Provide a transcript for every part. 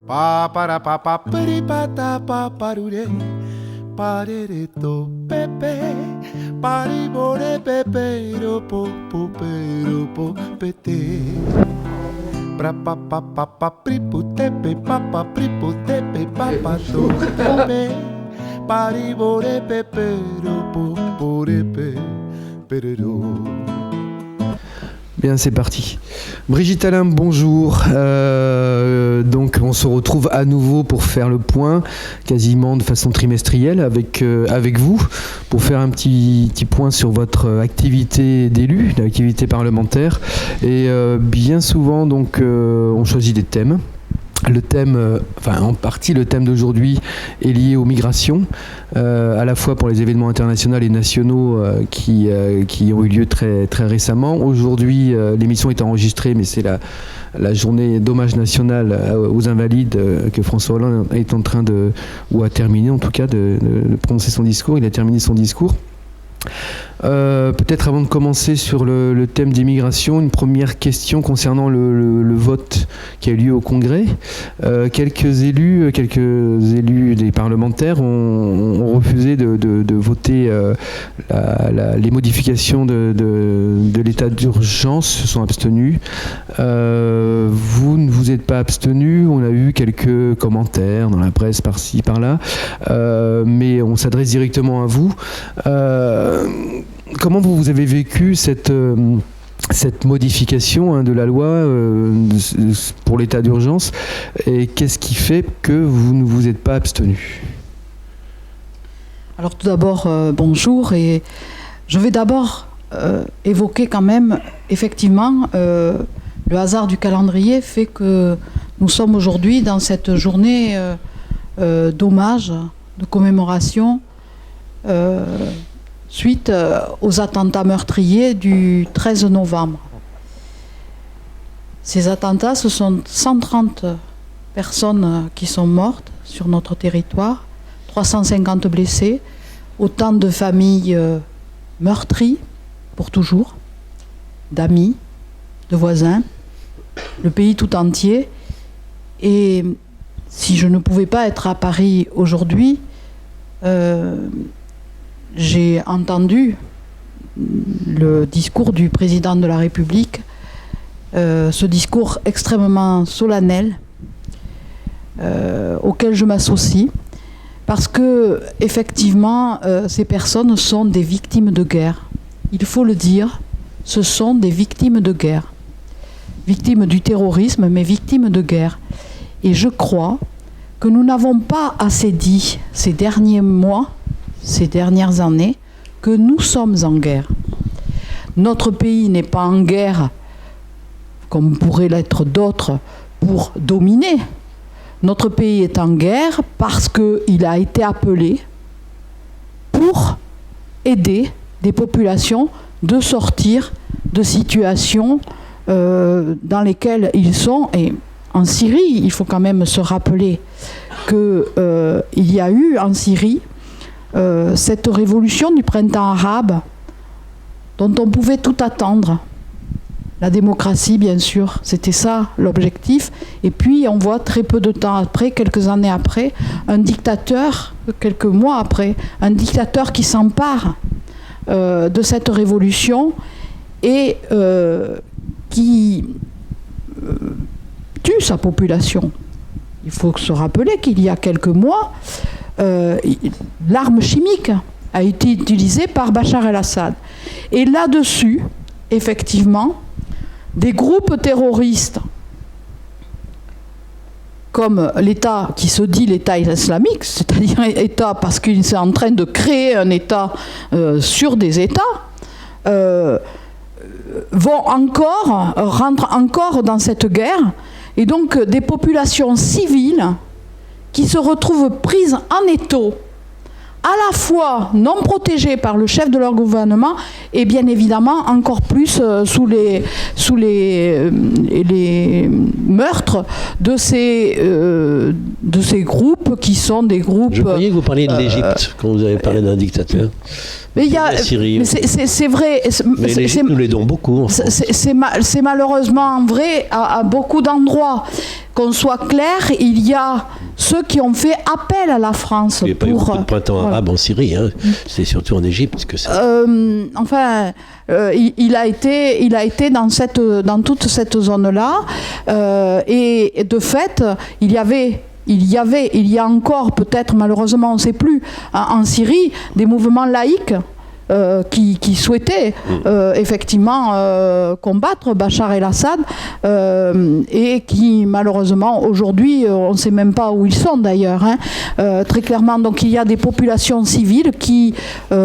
Pa para pa pa peri pa ta pa parure parere to pepe pari bore pepe ro po pete pra pa pa pa pa pripute pe pa pa pripute pe pa pa to pepe pari bore pepe ro po perero. Bien, c'est parti. Brigitte Allain, bonjour. Donc, on se retrouve à nouveau pour faire le point, quasiment de façon trimestrielle, avec vous, pour faire un petit point sur votre activité d'élu, l'activité parlementaire. Et bien souvent, donc, on choisit des thèmes. Le thème, en partie, le thème d'aujourd'hui est lié aux migrations, à la fois pour les événements internationaux et nationaux qui ont eu lieu très, très récemment. Aujourd'hui, l'émission est enregistrée, mais c'est la journée d'hommage national aux Invalides que François Hollande est en train ou a terminé en tout cas, de prononcer son discours. Il a terminé son discours. Peut-être avant de commencer sur le thème d'immigration, une première question concernant le vote qui a eu lieu au Congrès. Quelques élus des parlementaires ont refusé de voter les modifications de l'état d'urgence, se sont abstenus. Vous ne vous êtes pas abstenus, on a eu quelques commentaires dans la presse par-ci, par-là, mais on s'adresse directement à vous. Comment vous avez vécu cette modification de la loi pour l'état d'urgence, et qu'est-ce qui fait que vous ne vous êtes pas abstenu? Alors tout d'abord, bonjour, et je vais d'abord évoquer quand même, effectivement, le hasard du calendrier fait que nous sommes aujourd'hui dans cette journée d'hommage, de commémoration, suite aux attentats meurtriers du 13 novembre. Ces attentats, ce sont 130 personnes qui sont mortes sur notre territoire, 350 blessés, autant de familles meurtries pour toujours, d'amis, de voisins, le pays tout entier. Et si je ne pouvais pas être à Paris aujourd'hui, j'ai entendu le discours du président de la République, ce discours extrêmement solennel auquel je m'associe, parce que effectivement, ces personnes sont des victimes de guerre. Il faut le dire, ce sont des victimes de guerre, victimes du terrorisme, mais victimes de guerre. Et je crois que nous n'avons pas assez dit ces derniers mois, ces dernières années, que nous sommes en guerre. Notre pays n'est pas en guerre, comme pourraient l'être d'autres, pour dominer. Notre pays est en guerre parce qu'il a été appelé pour aider des populations de sortir de situations dans lesquelles ils sont. Et en Syrie, il faut quand même se rappeler qu'il y a eu en Syrie cette révolution du printemps arabe dont on pouvait tout attendre. La démocratie, bien sûr, c'était ça l'objectif. Et puis on voit très peu de temps après, quelques années après, un dictateur, quelques mois après, un dictateur qui s'empare de cette révolution et qui tue sa population. Il faut se rappeler qu'il y a quelques mois, l'arme chimique a été utilisée par Bachar el-Assad. Et là-dessus, effectivement, des groupes terroristes comme l'État qui se dit l'État islamique, c'est-à-dire État parce qu'il est en train de créer un État sur des États, rentrent encore dans cette guerre, et donc des populations civiles qui se retrouvent prises en étau à la fois non protégés par le chef de leur gouvernement et bien évidemment encore plus sous les meurtres de ces groupes qui sont des groupes... Je croyais que vous parliez de l'Égypte quand vous avez parlé d'un dictateur. Mais il y a, la Syrie. C'est vrai. Mais l'Égypte, nous l'aidons beaucoup. En France. C'est malheureusement vrai à beaucoup d'endroits. Qu'on soit clair, il y a ceux qui ont fait appel à la France. Il n'y a pas eu beaucoup de printemps arabe en Syrie. Hein. C'est surtout en Égypte que ça. Il a été dans toute cette zone-là. Et de fait, il y a encore, peut-être malheureusement, on ne sait plus, en Syrie, des mouvements laïques qui souhaitaient effectivement combattre Bachar el-Assad et qui malheureusement aujourd'hui, on ne sait même pas où ils sont d'ailleurs, très clairement. Donc il y a des populations civiles qui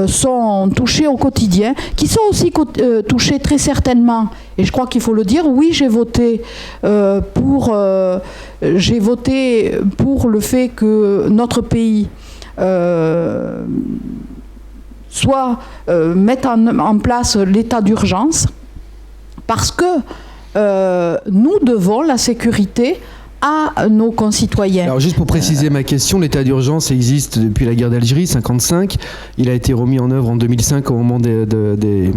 sont touchées au quotidien, qui sont aussi touchées très certainement, et je crois qu'il faut le dire, oui, j'ai voté pour le fait que notre pays mettre en place l'état d'urgence, parce que nous devons la sécurité à nos concitoyens. Alors juste pour préciser ma question, l'état d'urgence existe depuis la guerre d'Algérie, 1955. Il a été remis en œuvre en 2005 au moment des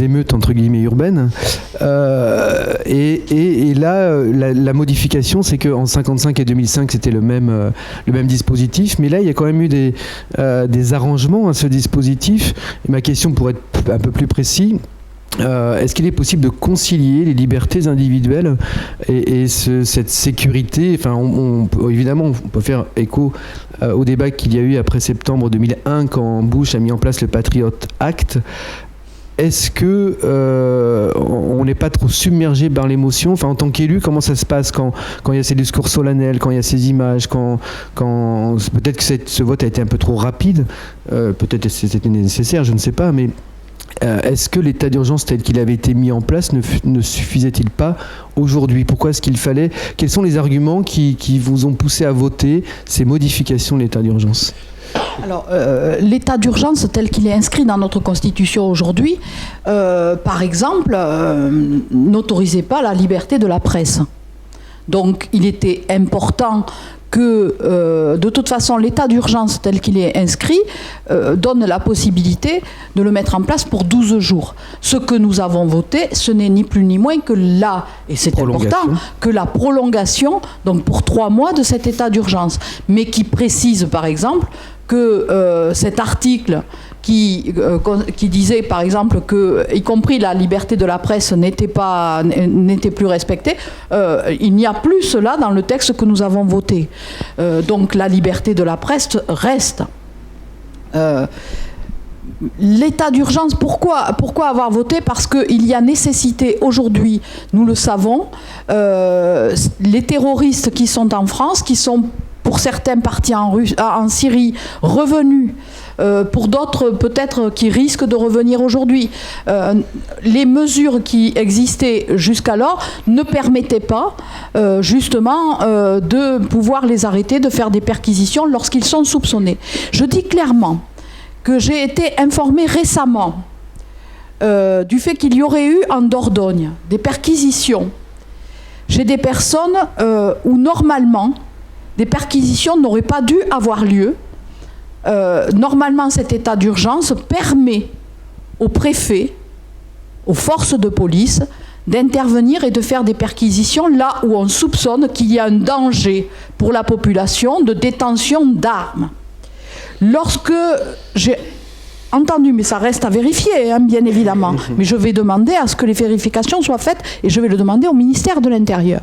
émeutes entre guillemets urbaines. Et là, la modification, c'est qu'en 1955 et 2005, c'était le même dispositif. Mais là, il y a quand même eu des arrangements à ce dispositif. Et ma question, pour être un peu plus précis, est-ce qu'il est possible de concilier les libertés individuelles et cette sécurité? Enfin, évidemment, on peut faire écho au débat qu'il y a eu après septembre 2001 quand Bush a mis en place le Patriot Act. Est-ce que on n'est pas trop submergé par l'émotion? Enfin, en tant qu'élu, comment ça se passe quand il y a ces discours solennels, quand il y a ces images, quand peut-être que ce vote a été un peu trop rapide, peut-être que c'était nécessaire, je ne sais pas, mais est-ce que l'état d'urgence tel qu'il avait été mis en place ne suffisait-il pas aujourd'hui? Pourquoi est-ce qu'il fallait... Quels sont les arguments qui vous ont poussé à voter ces modifications de l'état d'urgence? Alors, l'état d'urgence tel qu'il est inscrit dans notre Constitution aujourd'hui, par exemple, n'autorisait pas la liberté de la presse. Donc, il était important que, de toute façon, l'état d'urgence tel qu'il est inscrit donne la possibilité de le mettre en place pour 12 jours. Ce que nous avons voté, ce n'est ni plus ni moins que et c'est important, que la prolongation, donc pour 3 mois de cet état d'urgence, mais qui précise, par exemple, que cet article qui disait par exemple que, y compris la liberté de la presse n'était plus respectée, il n'y a plus cela dans le texte que nous avons voté. Donc la liberté de la presse reste. L'état d'urgence, pourquoi avoir voté? Parce qu'il y a nécessité aujourd'hui, nous le savons, les terroristes qui sont en France, qui sont pour certains partis en Syrie, revenus, pour d'autres peut-être qui risquent de revenir aujourd'hui. Les mesures qui existaient jusqu'alors ne permettaient pas justement de pouvoir les arrêter, de faire des perquisitions lorsqu'ils sont soupçonnés. Je dis clairement que j'ai été informée récemment du fait qu'il y aurait eu en Dordogne des perquisitions chez des personnes où normalement des perquisitions n'auraient pas dû avoir lieu. Normalement, cet état d'urgence permet au préfet, aux forces de police, d'intervenir et de faire des perquisitions là où on soupçonne qu'il y a un danger pour la population de détention d'armes. Lorsque j'ai entendu, mais ça reste à vérifier, hein, bien évidemment, mais je vais demander à ce que les vérifications soient faites, et je vais le demander au ministère de l'Intérieur,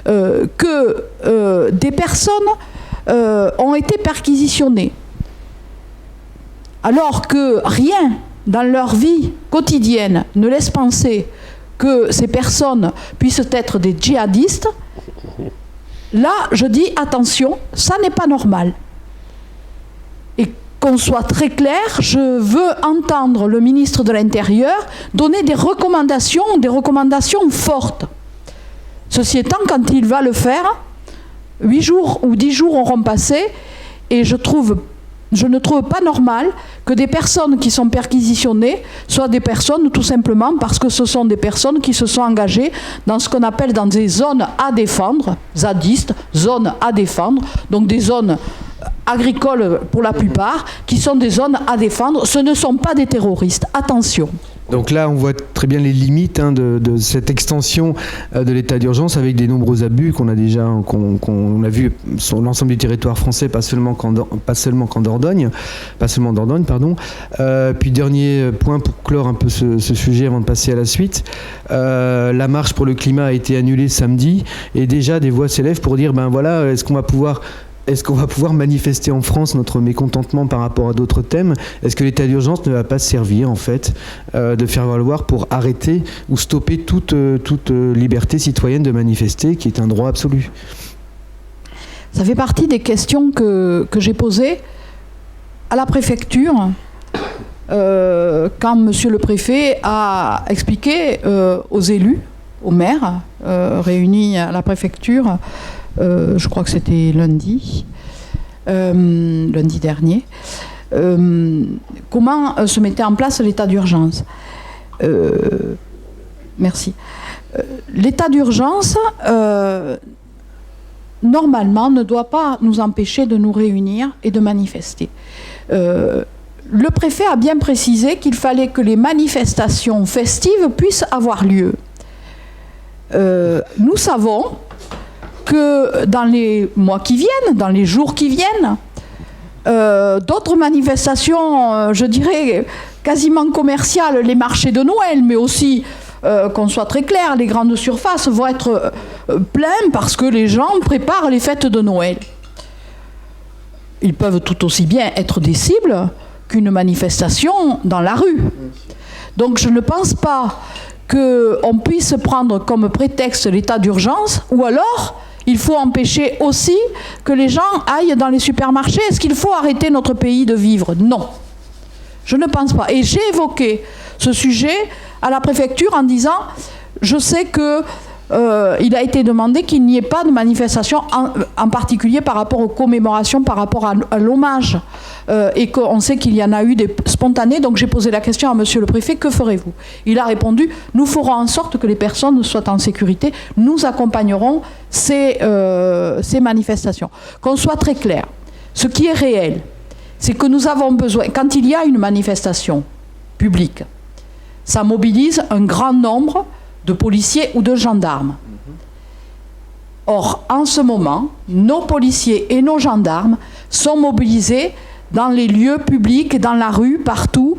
que des personnes ont été perquisitionnées, alors que rien dans leur vie quotidienne ne laisse penser que ces personnes puissent être des djihadistes. Là, je dis attention, ça n'est pas normal. Et qu'on soit très clair, je veux entendre le ministre de l'Intérieur donner des recommandations fortes. Ceci étant, quand il va le faire, 8 jours ou 10 jours auront passé, et je trouve je ne trouve pas normal que des personnes qui sont perquisitionnées soient des personnes tout simplement parce que ce sont des personnes qui se sont engagées dans ce qu'on appelle dans des zones à défendre, zadistes, zones à défendre, donc des zones agricoles pour la plupart, qui sont des zones à défendre. Ce ne sont pas des terroristes, attention. Donc là, on voit très bien les limites de cette extension de l'état d'urgence avec des nombreux abus qu'on a vu sur l'ensemble du territoire français, pas seulement qu'en Dordogne, pardon. Puis dernier point pour clore un peu ce sujet avant de passer à la suite. La marche pour le climat a été annulée samedi et déjà des voix s'élèvent pour dire est-ce qu'on va pouvoir manifester en France notre mécontentement par rapport à d'autres thèmes? Est-ce que l'état d'urgence ne va pas servir en fait de faire valoir pour arrêter ou stopper toute liberté citoyenne de manifester, qui est un droit absolu? Ça fait partie des questions que j'ai posées à la préfecture quand monsieur le préfet a expliqué aux élus, aux maires réunis à la préfecture, je crois que c'était lundi dernier, comment se mettait en place l'état d'urgence. Merci. L'état d'urgence, normalement, ne doit pas nous empêcher de nous réunir et de manifester. Le préfet a bien précisé qu'il fallait que les manifestations festives puissent avoir lieu. Nous savons que dans les mois qui viennent, dans les jours qui viennent, d'autres manifestations, je dirais, quasiment commerciales, les marchés de Noël, mais aussi, qu'on soit très clair, les grandes surfaces vont être pleins parce que les gens préparent les fêtes de Noël. Ils peuvent tout aussi bien être des cibles qu'une manifestation dans la rue. Donc je ne pense pas qu'on puisse prendre comme prétexte l'état d'urgence, ou alors il faut empêcher aussi que les gens aillent dans les supermarchés. Est-ce qu'il faut arrêter notre pays de vivre? Non. Je ne pense pas. Et j'ai évoqué ce sujet à la préfecture en disant, je sais que il a été demandé qu'il n'y ait pas de manifestation, en particulier par rapport aux commémorations, par rapport à l'hommage. Et qu'on sait qu'il y en a eu des spontanés. Donc j'ai posé la question à monsieur le préfet, que ferez-vous? Il a répondu, nous ferons en sorte que les personnes soient en sécurité, nous accompagnerons ces manifestations. Qu'on soit très clair, ce qui est réel, c'est que nous avons besoin, quand il y a une manifestation publique, ça mobilise un grand nombre de policiers ou de gendarmes. Or, en ce moment, nos policiers et nos gendarmes sont mobilisés dans les lieux publics, dans la rue, partout,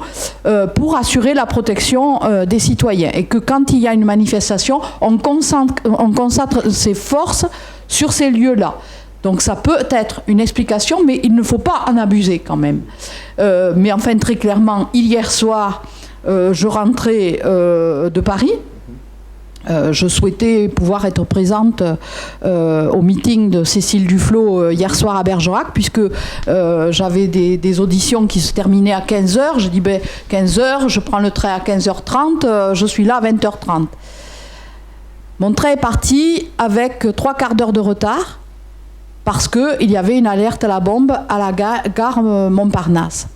pour assurer la protection des citoyens. Et que quand il y a une manifestation, on concentre ses forces sur ces lieux-là. Donc ça peut être une explication, mais il ne faut pas en abuser quand même. Mais enfin, très clairement, hier soir, je rentrais de Paris. Je souhaitais pouvoir être présente au meeting de Cécile Duflot hier soir à Bergerac, puisque j'avais des auditions qui se terminaient à 15h. J'ai dit 15h, je prends le train à 15h30, je suis là à 20h30. Mon train est parti avec 3 quarts d'heure de retard parce qu'il y avait une alerte à la bombe à la gare Montparnasse.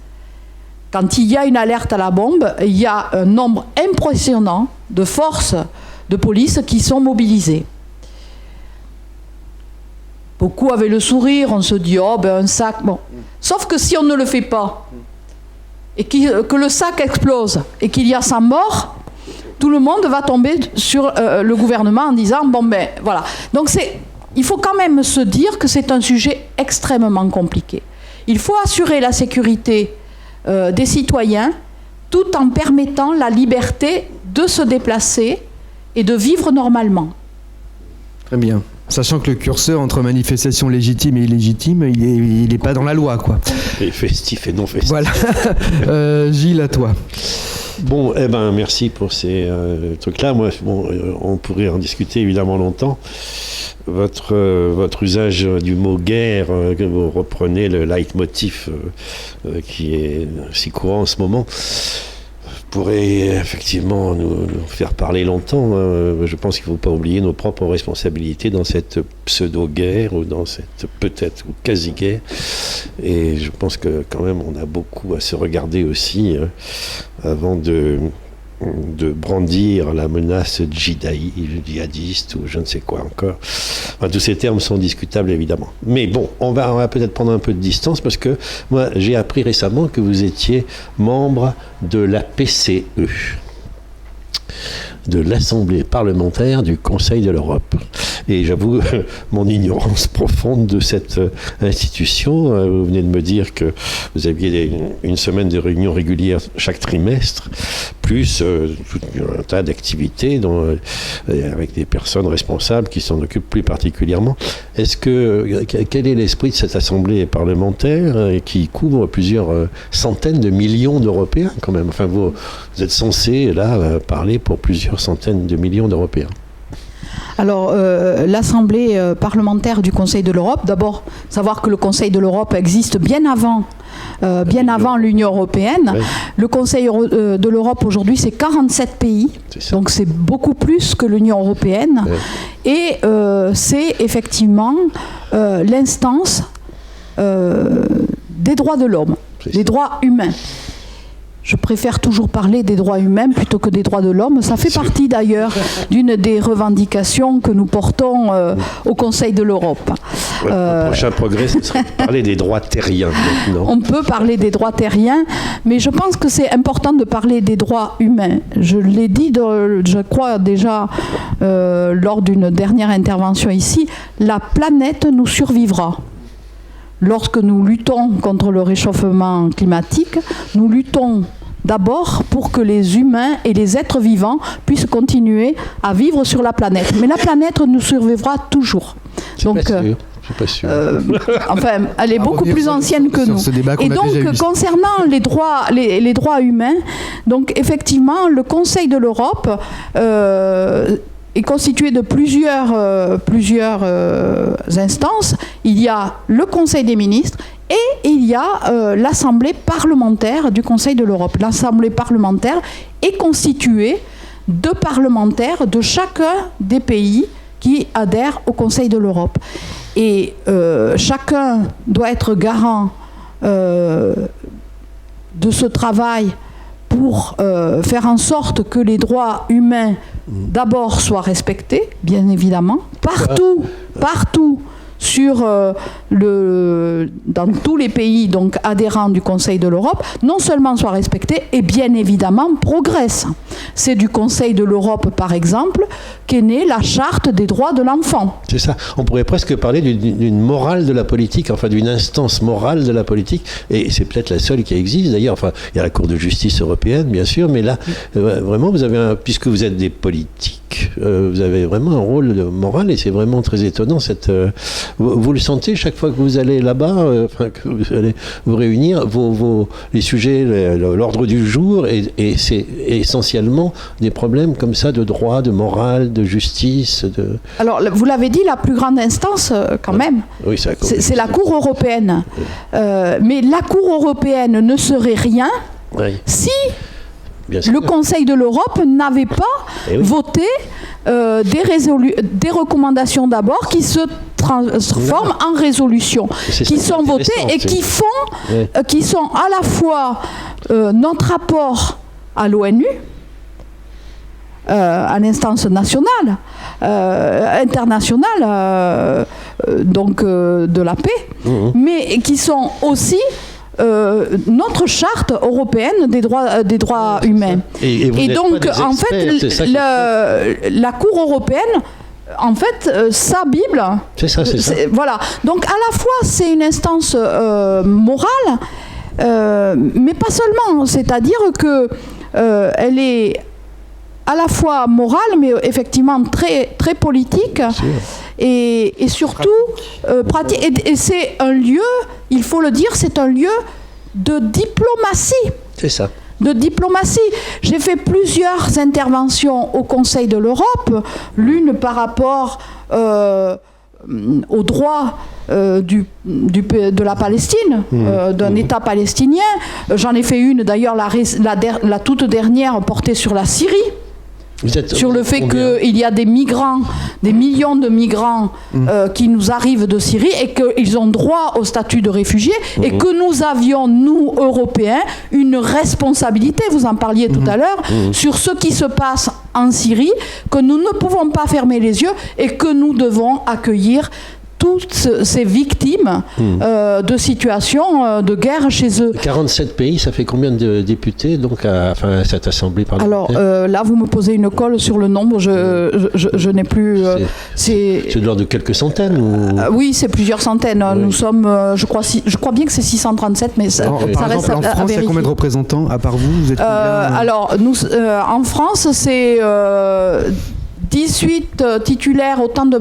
Quand il y a une alerte à la bombe, il y a un nombre impressionnant de forces de police qui sont mobilisés. Beaucoup avaient le sourire, on se dit un sac, bon. Sauf que si on ne le fait pas et que le sac explose et qu'il y a 100 morts, tout le monde va tomber sur le gouvernement en disant voilà. Donc il faut quand même se dire que c'est un sujet extrêmement compliqué. Il faut assurer la sécurité des citoyens tout en permettant la liberté de se déplacer et de vivre normalement. Très bien. Sachant que le curseur entre manifestation légitime et illégitime, il n'est pas dans la loi, quoi. Et festif et non festif. Voilà. Gilles, à toi. Bon, merci pour ces trucs-là. Moi, on pourrait en discuter évidemment longtemps. Votre usage du mot guerre, que vous reprenez le leitmotiv qui est si courant en ce moment, pourrait effectivement nous faire parler longtemps. Je pense qu'il ne faut pas oublier nos propres responsabilités dans cette pseudo-guerre ou dans cette peut-être ou quasi-guerre. Et je pense que quand même on a beaucoup à se regarder aussi avant de brandir la menace djihadiste ou je ne sais quoi encore. Enfin, tous ces termes sont discutables évidemment. Mais bon, on va peut-être prendre un peu de distance parce que moi j'ai appris récemment que vous étiez membre de la PCE, de l'Assemblée parlementaire du Conseil de l'Europe. Et j'avoue mon ignorance profonde de cette institution. Vous venez de me dire que vous aviez une semaine de réunions régulières chaque trimestre, plus tout un tas d'activités avec des personnes responsables qui s'en occupent plus particulièrement. Quel est l'esprit de cette Assemblée parlementaire qui couvre plusieurs centaines de millions d'Européens quand même? Enfin, vous êtes censé là parler pour plusieurs centaines de millions d'Européens. Alors, l'Assemblée parlementaire du Conseil de l'Europe, d'abord, savoir que le Conseil de l'Europe existe bien avant l'Union européenne. Oui. Le Conseil de l'Europe, aujourd'hui, c'est 47 pays. Donc, c'est beaucoup plus que l'Union européenne. Oui. Et c'est effectivement l'instance des droits de l'homme, des droits humains. Je préfère toujours parler des droits humains plutôt que des droits de l'homme. Ça fait partie d'ailleurs d'une des revendications que nous portons au Conseil de l'Europe. Le prochain progrès, ce serait de parler des droits terriens maintenant. On peut parler des droits terriens, mais je pense que c'est important de parler des droits humains. Je l'ai dit, je crois déjà, lors d'une dernière intervention ici, la planète nous survivra. Lorsque nous luttons contre le réchauffement climatique, nous luttons d'abord pour que les humains et les êtres vivants puissent continuer à vivre sur la planète. Mais la planète nous survivra toujours. Donc, je suis pas sûr. Enfin, elle est beaucoup plus ancienne que nous. Et donc, concernant les droits humains, donc effectivement, le Conseil de l'Europe est constitué de plusieurs instances. Il y a le Conseil des ministres et il y a l'Assemblée parlementaire du Conseil de l'Europe. L'Assemblée parlementaire est constituée de parlementaires de chacun des pays qui adhèrent au Conseil de l'Europe. Et chacun doit être garant de ce travail pour faire en sorte que les droits humains d'abord soient respectés, bien évidemment, partout dans tous les pays donc adhérents du Conseil de l'Europe, non seulement soient respectés et bien évidemment progressent. C'est du Conseil de l'Europe, par exemple, qu'est née la Charte des droits de l'enfant. C'est ça. On pourrait presque parler d'une morale de la politique, enfin d'une instance morale de la politique, et c'est peut-être la seule qui existe d'ailleurs. Enfin, il y a la Cour de justice européenne, bien sûr, mais là, vraiment, vous avez puisque vous êtes des politiques, vous avez vraiment un rôle moral, et c'est vraiment très étonnant. Vous le sentez chaque fois que vous allez là-bas, que vous allez vous réunir, les sujets, l'ordre du jour, et c'est essentiellement des problèmes comme ça de droit, de morale, de justice. Alors, vous l'avez dit, la plus grande instance, quand même, oui, c'est la Cour européenne. Oui. Mais la Cour européenne ne serait rien si le Conseil de l'Europe n'avait pas voté des recommandations d'abord qui se transforment en résolutions, qui sont votées et qui sont à la fois notre apport à l'ONU, à l'instance nationale, internationale, donc de la paix, mais qui sont aussi notre charte européenne des droits humains. Et donc, en fait, la Cour européenne, en fait, sa Bible. C'est ça. Voilà. Donc, à la fois, c'est une instance morale, mais pas seulement. C'est-à-dire que elle est à la fois morale, mais effectivement très, très politique. Et surtout pratique. Et c'est un lieu, il faut le dire, c'est un lieu de diplomatie. C'est ça. De diplomatie. J'ai fait plusieurs interventions au Conseil de l'Europe, l'une par rapport aux droits de la Palestine, d'un État palestinien. J'en ai fait une d'ailleurs, la toute dernière portée sur la Syrie. Sur le fait qu'il y a des migrants, des millions de migrants qui nous arrivent de Syrie et qu'ils ont droit au statut de réfugiés et que nous avions, nous, Européens, une responsabilité, vous en parliez tout à l'heure, sur ce qui se passe en Syrie, que nous ne pouvons pas fermer les yeux et que nous devons accueillir toutes ces victimes de situations de guerre chez eux. 47 pays, ça fait combien de députés donc à cette assemblée parlementaire? Alors là, vous me posez une colle sur le nombre, je n'ai plus... c'est de l'ordre de quelques centaines ou... Oui, c'est plusieurs centaines. Oui. Nous sommes, je crois bien que c'est 637, mais ça reste en France, il y a combien de représentants, à part vous êtes combien alors, en France, c'est... 18 titulaires, autant de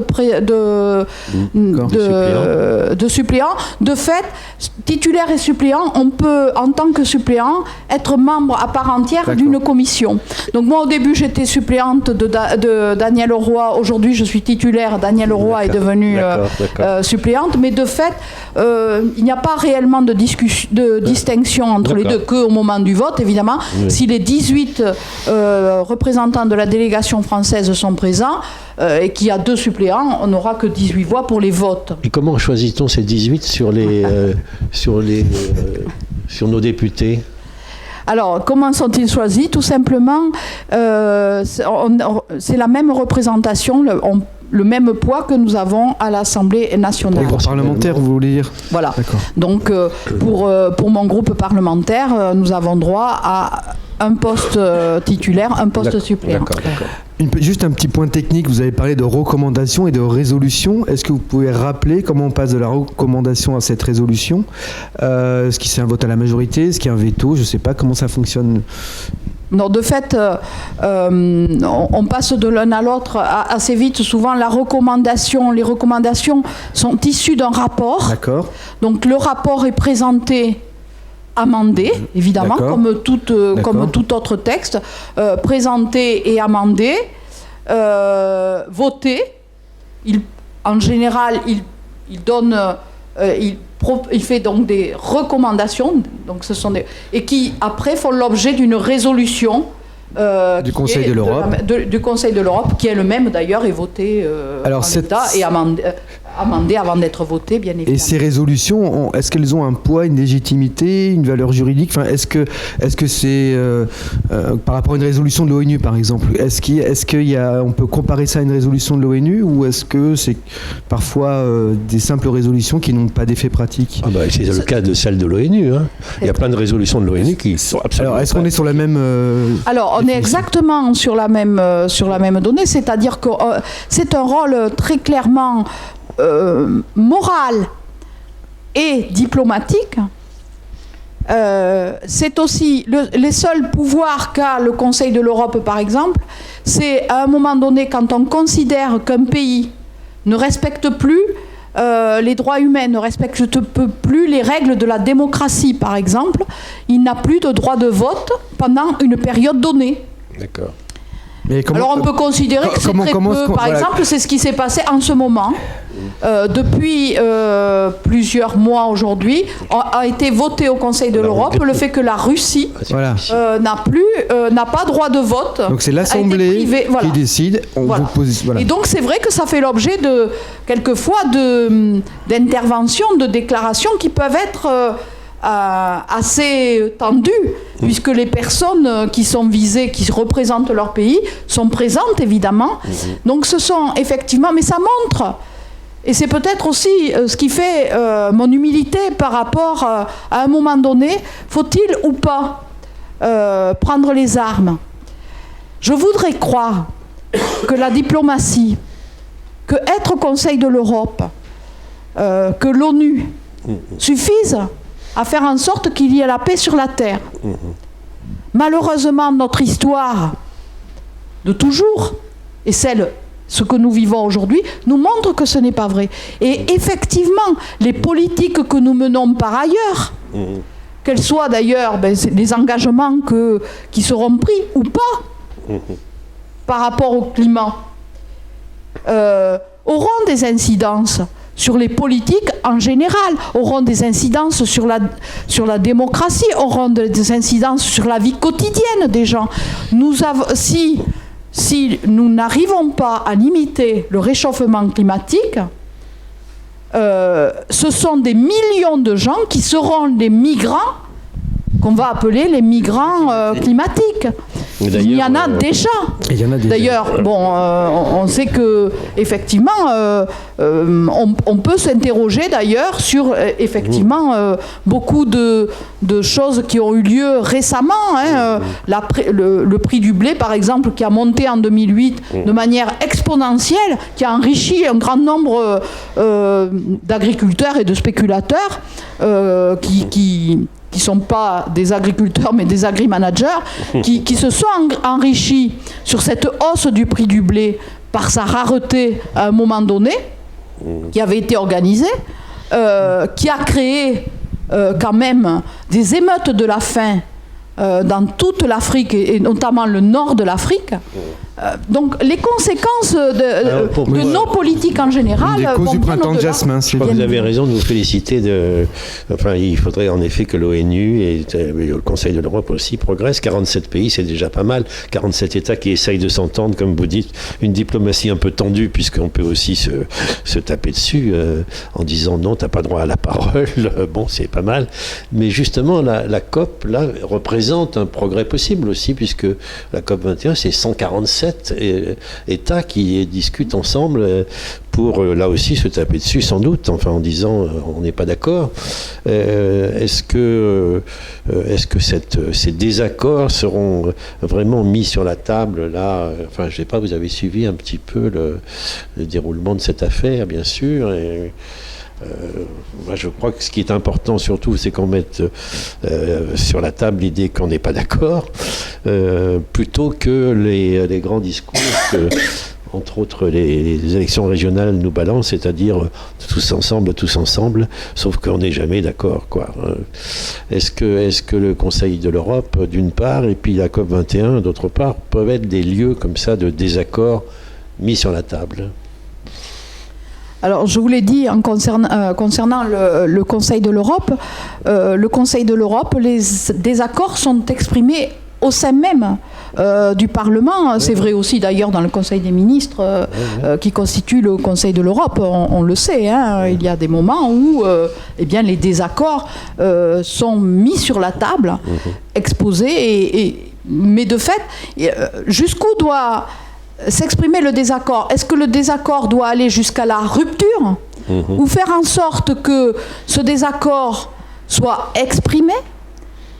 suppléants. De fait, titulaires et suppléants, on peut, en tant que suppléant, être membre à part entière d'une commission. Donc moi, au début, j'étais suppléante de Daniel Leroy. Aujourd'hui, je suis titulaire. Daniel Leroy est devenu suppléante. Mais de fait, il n'y a pas réellement de distinction entre les deux, qu'au moment du vote, évidemment. Oui. Si les 18 représentants de la délégation française sont présents et qu'il y a 2 suppléants, on n'aura que 18 voix pour les votes. Et comment choisit-on ces 18 sur nos députés? Alors, comment sont-ils choisis? Tout simplement, c'est la même représentation, le même poids que nous avons à l'Assemblée nationale. Les groupes parlementaires, vous voulez dire? Voilà. Donc, pour mon groupe parlementaire, nous avons droit à un poste titulaire, un poste suppléant. Juste un petit point technique, vous avez parlé de recommandations et de résolutions. Est-ce que vous pouvez rappeler comment on passe de la recommandation à cette résolution? Est-ce que c'est un vote à la majorité? Est-ce qu'il y a un veto? Je ne sais pas comment ça fonctionne. Non, de fait, on passe de l'un à l'autre assez vite. Souvent, les recommandations sont issues d'un rapport. D'accord. Donc, le rapport est présenté, amendé, évidemment, comme tout autre texte, présenté et amendé, voté. En général, il fait donc des recommandations, donc ce sont et qui après font l'objet d'une résolution du Conseil de l'Europe. Du Conseil de l'Europe, qui elle-même d'ailleurs est votée en l'état et amendée avant d'être votée, bien évidemment. Et ces résolutions, est-ce qu'elles ont un poids, une légitimité, une valeur juridique? Enfin, est-ce que c'est par rapport à une résolution de l'ONU, par exemple, on peut comparer ça à une résolution de l'ONU, ou est-ce que c'est parfois des simples résolutions qui n'ont pas d'effet pratique? C'est le cas de celle de l'ONU. Hein. Il y a plein de résolutions de l'ONU qui sont absolument... Alors, est-ce qu'on est sur la même... Alors, on est exactement sur la même donnée, c'est-à-dire que c'est un rôle très clairement moral et diplomatique. C'est aussi les seuls pouvoirs qu'a le Conseil de l'Europe, par exemple, c'est à un moment donné, quand on considère qu'un pays ne respecte plus les droits humains, ne respecte plus les règles de la démocratie, par exemple, il n'a plus de droit de vote pendant une période donnée. D'accord. Alors on peut considérer que c'est très peu. Par exemple, c'est ce qui s'est passé en ce moment. Depuis plusieurs mois aujourd'hui, a été voté au Conseil de l'Europe le fait que la Russie n'a pas droit de vote. Donc c'est l'Assemblée qui décide. Et donc c'est vrai que ça fait l'objet quelquefois d'interventions, de déclarations qui peuvent être assez tendues, puisque les personnes qui sont visées, qui représentent leur pays, sont présentes évidemment. Donc ce sont effectivement, mais ça montre, et c'est peut-être aussi ce qui fait mon humilité par rapport à un moment donné, faut-il ou pas prendre les armes? Je voudrais croire que la diplomatie, que être au Conseil de l'Europe, que l'ONU suffisent à faire en sorte qu'il y ait la paix sur la terre. Malheureusement, notre histoire de toujours, et ce que nous vivons aujourd'hui, nous montre que ce n'est pas vrai. Et effectivement, les politiques que nous menons par ailleurs, qu'elles soient d'ailleurs les engagements qui seront pris ou pas par rapport au climat, auront des incidences sur les politiques en général, auront des incidences sur la démocratie, auront des incidences sur la vie quotidienne des gens. Si nous n'arrivons pas à limiter le réchauffement climatique, ce sont des millions de gens qui seront des migrants qu'on va appeler les migrants climatiques. Il y en a déjà. D'ailleurs, on sait que effectivement, on peut s'interroger d'ailleurs sur effectivement beaucoup de choses qui ont eu lieu récemment. Le prix du blé, par exemple, qui a monté en 2008 de manière exponentielle, qui a enrichi un grand nombre d'agriculteurs et de spéculateurs qui ne sont pas des agriculteurs mais des agri-managers, qui se sont enrichis sur cette hausse du prix du blé par sa rareté à un moment donné, qui avait été organisée, qui a créé quand même des émeutes de la faim dans toute l'Afrique et notamment le nord de l'Afrique. Donc les conséquences de nos politiques en général. Des causes du printemps de Jasmin. Je crois que vous avez raison de vous féliciter. Il faudrait en effet que l'ONU et le Conseil de l'Europe aussi progressent. 47 pays, c'est déjà pas mal. 47 États qui essayent de s'entendre, comme vous dites. Une diplomatie un peu tendue, puisqu'on peut aussi se taper dessus en disant non, t'as pas droit à la parole. Bon, c'est pas mal. Mais justement, la COP, là, représente un progrès possible aussi, puisque la COP 21, c'est 147 États qui discutent ensemble pour là aussi se taper dessus sans doute, enfin en disant on n'est pas d'accord. Est-ce que ces désaccords seront vraiment mis sur la table là? Enfin je sais pas, vous avez suivi un petit peu le déroulement de cette affaire bien sûr. Moi, je crois que ce qui est important surtout, c'est qu'on mette sur la table l'idée qu'on n'est pas d'accord, plutôt que les grands discours que, entre autres, les élections régionales nous balancent, c'est-à-dire tous ensemble, sauf qu'on n'est jamais d'accord, quoi. Est-ce que le Conseil de l'Europe, d'une part, et puis la COP 21, d'autre part, peuvent être des lieux comme ça de désaccord mis sur la table? Alors, je vous l'ai dit concernant le Conseil de l'Europe, les désaccords sont exprimés au sein même du Parlement. C'est vrai aussi d'ailleurs dans le Conseil des ministres qui constitue le Conseil de l'Europe. On le sait, il y a des moments où les désaccords sont mis sur la table, exposés, mais de fait, jusqu'où doit s'exprimer le désaccord? Est-ce que le désaccord doit aller jusqu'à la rupture ou faire en sorte que ce désaccord soit exprimé,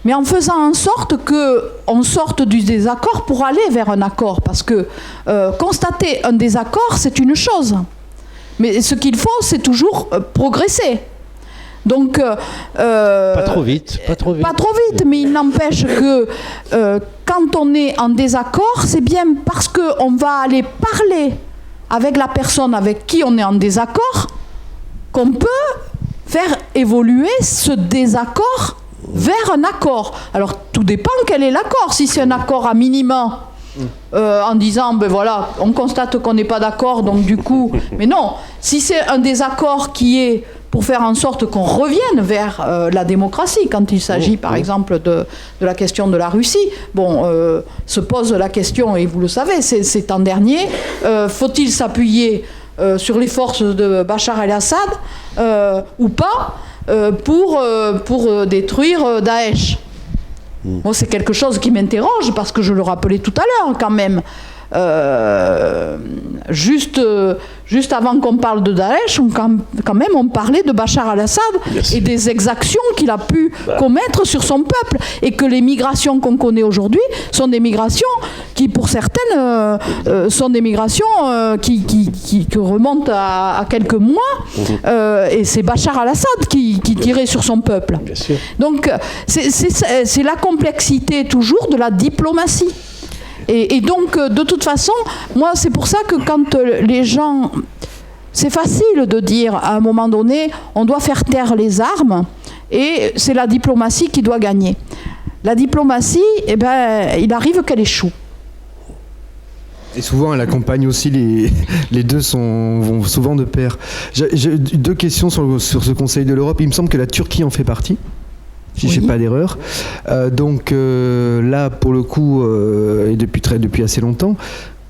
mais en faisant en sorte qu'on sorte du désaccord pour aller vers un accord? Parce que constater un désaccord, c'est une chose, mais ce qu'il faut, c'est toujours progresser. Donc, pas trop vite. Mais il n'empêche que quand on est en désaccord, c'est bien parce qu'on va aller parler avec la personne avec qui on est en désaccord qu'on peut faire évoluer ce désaccord vers un accord. Alors, tout dépend quel est l'accord. Si c'est un accord à minima, en disant, on constate qu'on n'est pas d'accord, donc du coup... Mais non, si c'est un désaccord qui est pour faire en sorte qu'on revienne vers la démocratie, quand il s'agit par exemple de la question de la Russie, se pose la question, et vous le savez, c'est en dernier, faut-il s'appuyer sur les forces de Bachar el-Assad ou pas pour détruire Daesh? Moi, c'est quelque chose qui m'interroge, parce que je le rappelais tout à l'heure quand même. Juste avant qu'on parle de Daesh, quand même on parlait de Bachar el-Assad et des exactions qu'il a pu commettre sur son peuple, et que les migrations qu'on connaît aujourd'hui sont des migrations qui, pour certaines, sont des migrations qui remontent à quelques mois, et c'est Bachar el-Assad qui tirait sur son peuple. Donc c'est la complexité toujours de la diplomatie. Et donc, de toute façon, moi, c'est pour ça que quand les gens... C'est facile de dire, à un moment donné, on doit faire taire les armes, et c'est la diplomatie qui doit gagner. La diplomatie, il arrive qu'elle échoue. Et souvent, elle accompagne aussi les deux vont souvent de pair. J'ai 2 questions sur ce Conseil de l'Europe. Il me semble que la Turquie en fait partie, si je n'ai pas d'erreur. Donc là, pour le coup, et depuis assez longtemps,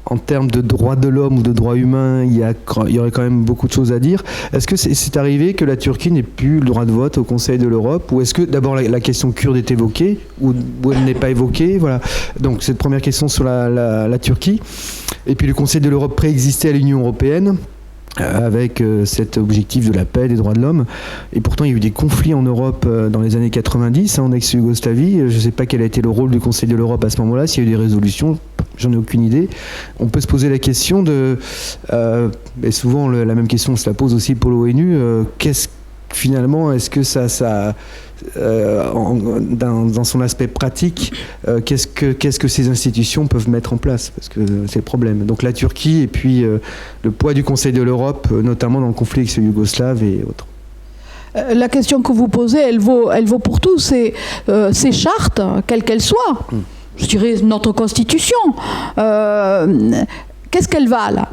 en termes de droits de l'homme ou de droits humains, il y aurait quand même beaucoup de choses à dire. Est-ce que c'est arrivé que la Turquie n'ait plus le droit de vote au Conseil de l'Europe, ou est-ce que d'abord la question kurde est évoquée, ou elle n'est pas évoquée, voilà. Donc cette première question sur la Turquie. Et puis le Conseil de l'Europe préexistait à l'Union européenne, avec cet objectif de la paix, des droits de l'homme. Et pourtant, il y a eu des conflits en Europe dans les années 90, en ex-Yougoslavie. Je ne sais pas quel a été le rôle du Conseil de l'Europe à ce moment-là, s'il y a eu des résolutions, j'en ai aucune idée. On peut se poser la question et souvent la même question on se la pose aussi pour l'ONU, finalement, est-ce que dans son aspect pratique, qu'est-ce que ces institutions peuvent mettre en place, parce que c'est le problème. Donc la Turquie et puis le poids du Conseil de l'Europe, notamment dans le conflit ex-yougoslave et autres. La question que vous posez, elle vaut pour tous. Ces chartes, quelles qu'elles soient, je dirais notre Constitution, qu'est-ce qu'elles valent ?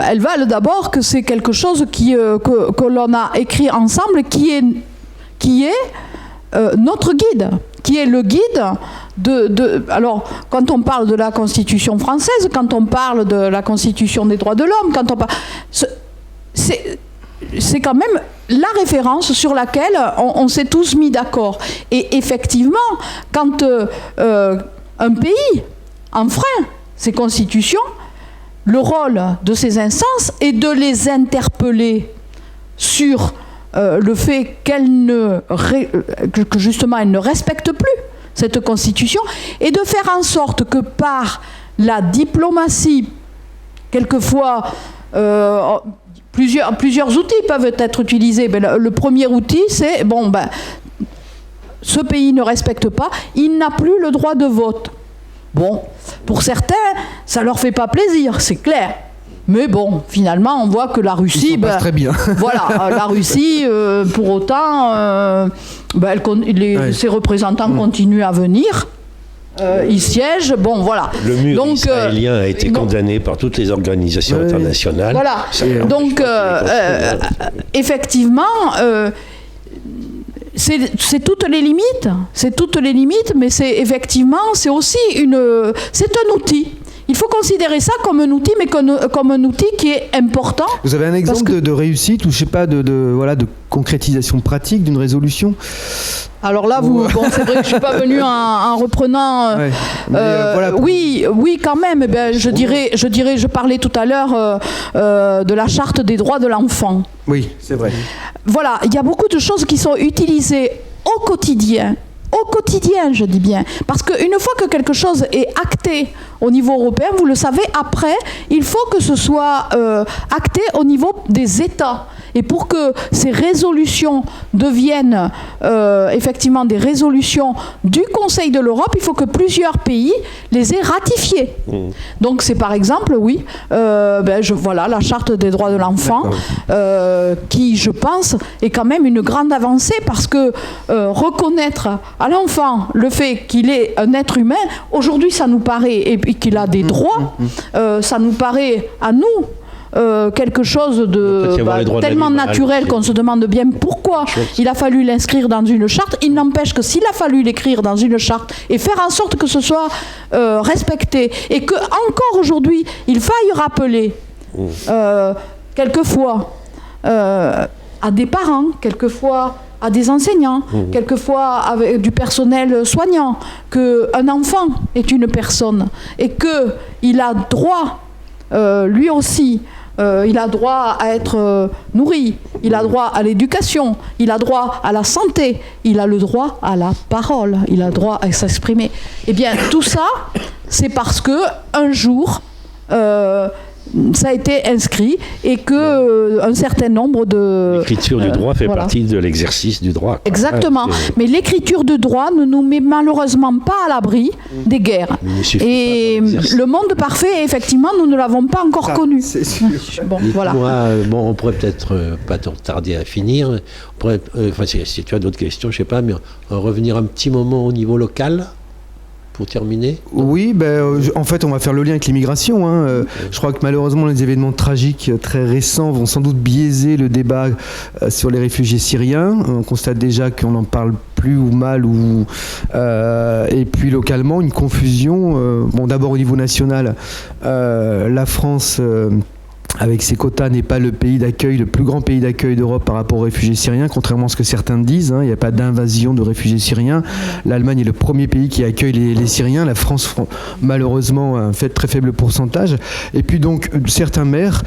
Elles valent d'abord que c'est quelque chose que l'on a écrit ensemble, qui est notre guide, qui est le guide alors, quand on parle de la Constitution française, quand on parle de la Constitution des droits de l'homme, quand on parle... C'est quand même la référence sur laquelle on s'est tous mis d'accord. Et effectivement, quand un pays enfreint ses constitutions, le rôle de ces instances est de les interpeller sur le fait que justement elles ne respectent plus cette constitution, et de faire en sorte que par la diplomatie, quelquefois plusieurs outils peuvent être utilisés. Le premier outil, c'est ce pays ne respecte pas, il n'a plus le droit de vote. Bon, pour certains, ça leur fait pas plaisir, c'est clair. Mais bon, finalement, on voit que la Russie... Ça passe très bien. Voilà, la Russie, pour autant, ses représentants continuent à venir. Ils siègent, bon voilà. Le mur israélien a été condamné par toutes les organisations internationales. Voilà, donc effectivement... C'est toutes les limites, mais c'est aussi c'est un outil. Il faut considérer ça comme un outil, mais comme un outil qui est important. Vous avez un exemple de réussite, ou je sais pas, de concrétisation pratique d'une résolution? Alors là, c'est vrai que je suis pas venue en reprenant. Oui, quand même. Je parlais tout à l'heure de la charte des droits de l'enfant. Oui, c'est vrai. Voilà, il y a beaucoup de choses qui sont utilisées au quotidien, je dis bien, parce qu'une fois que quelque chose est acté au niveau européen, vous le savez, après, il faut que ce soit acté au niveau des États. Et pour que ces résolutions deviennent effectivement des résolutions du Conseil de l'Europe, il faut que plusieurs pays les aient ratifiées. Donc c'est par exemple, la Charte des droits de l'enfant, qui, je pense, est quand même une grande avancée, parce que reconnaître à l'enfant le fait qu'il est un être humain, aujourd'hui ça nous paraît, et puis qu'il a des droits, ça nous paraît à nous quelque chose de tellement naturel qu'on se demande bien pourquoi il a fallu l'inscrire dans une charte. Il n'empêche que s'il a fallu l'écrire dans une charte et faire en sorte que ce soit respecté, et que encore aujourd'hui il faille rappeler quelquefois à des parents, quelquefois à des enseignants, quelquefois avec du personnel soignant, qu'un enfant est une personne et qu'il a droit, lui aussi, il a droit à être nourri, il a droit à l'éducation, il a droit à la santé, il a le droit à la parole, il a droit à s'exprimer. Eh bien, tout ça, c'est parce que un jour, ça a été inscrit, et que un certain nombre de... L'écriture du droit fait partie de l'exercice du droit. Exactement. Mais l'écriture du droit ne nous met malheureusement pas à l'abri des guerres. Et le monde parfait, effectivement, nous ne l'avons pas encore connu. C'est sûr. On pourrait peut-être pas tarder à finir. On pourrait, si tu as d'autres questions, je ne sais pas, mais revenir un petit moment au niveau local, pour terminer. Oui, en fait, on va faire le lien avec l'immigration. Je crois que malheureusement, les événements tragiques très récents vont sans doute biaiser le débat sur les réfugiés syriens. On constate déjà qu'on n'en parle plus ou mal, et puis localement, une confusion. D'abord au niveau national, la France... avec ses quotas, n'est pas le plus grand pays d'accueil d'Europe par rapport aux réfugiés syriens, contrairement à ce que certains disent. Il n'y a pas d'invasion de réfugiés syriens. L'Allemagne est le premier pays qui accueille les Syriens. La France, malheureusement, a un très faible pourcentage. Et puis donc, certains maires,